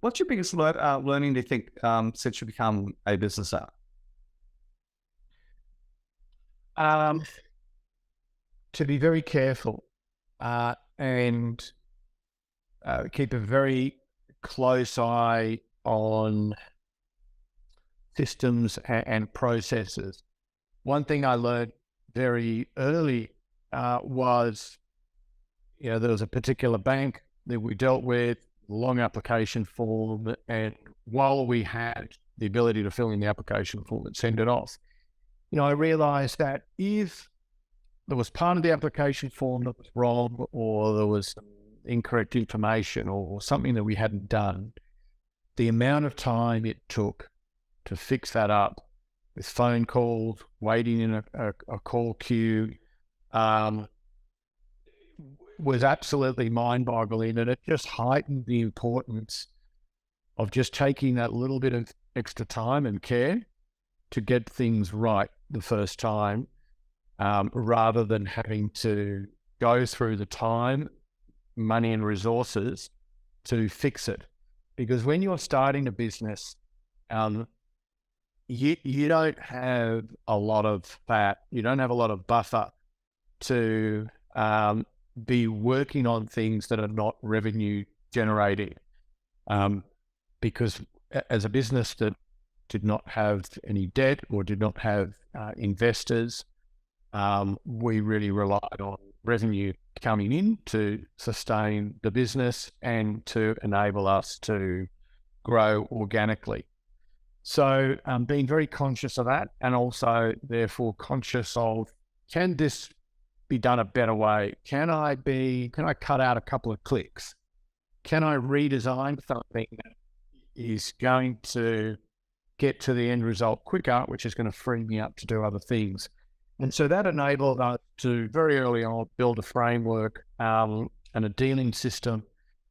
What's your biggest learning, do you think, since you become a business owner? Um, to be very careful and keep a very close eye on systems and processes. One thing I learned very early was, there was a particular bank that we dealt with, long application form, and while we had the ability to fill in the application form and send it off, I realized that if there was part of the application form that was wrong, or there was some incorrect information, or something that we hadn't done, the amount of time it took to fix that up with phone calls, waiting in a call queue, um, was absolutely mind-boggling, and it just heightened the importance of just taking that little bit of extra time and care to get things right the first time, rather than having to go through the time, money, and resources to fix it. Because when you're starting a business, you don't have a lot of fat, you don't have a lot of buffer to be working on things that are not revenue generating. Because as a business that did not have any debt or did not have investors, we really relied on revenue coming in to sustain the business and to enable us to grow organically. So being very conscious of that, and also therefore conscious of, can this be done a better way? Can I cut out a couple of clicks? Can I redesign something that is going to get to the end result quicker, which is going to free me up to do other things? And so that enabled us to very early on build a framework and a dealing system,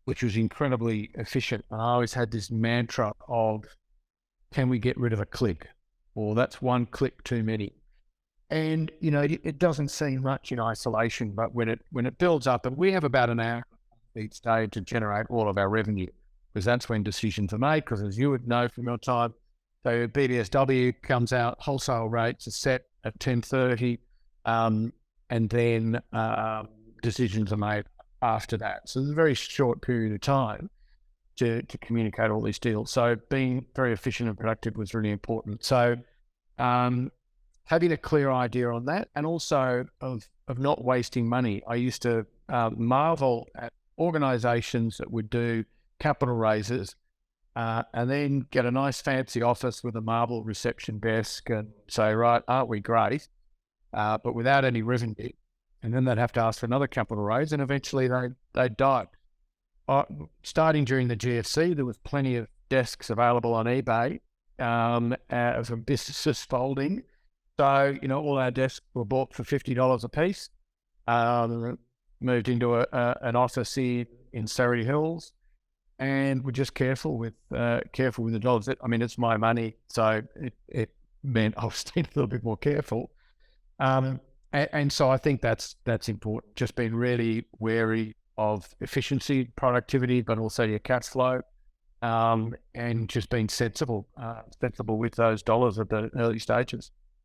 which was incredibly efficient. And I always had this mantra of, can we get rid of a click? Or that's one click too many. And, it doesn't seem much in isolation, but when it builds up, and we have about an hour each day to generate all of our revenue, because that's when decisions are made. Because as you would know from your time, so BBSW comes out, wholesale rates are set at 10:30, and then decisions are made after that. So there's a very short period of time to communicate all these deals. So being very efficient and productive was really important. So having a clear idea on that, and also of not wasting money. I used to marvel at organizations that would do capital raises and then get a nice fancy office with a marble reception desk and say, right, aren't we great? But without any revenue. And then they'd have to ask for another capital raise, and eventually they'd die. Starting during the GFC, there was plenty of desks available on eBay for businesses folding. So, all our desks were bought for $50 a piece. Moved into an office in Surrey Hills, and we're just careful with the dollars. It's my money, so it meant I was being a little bit more careful. And so I think that's important. Just being really wary of efficiency, productivity, but also your cash flow, and just being sensible with those dollars at the early stages.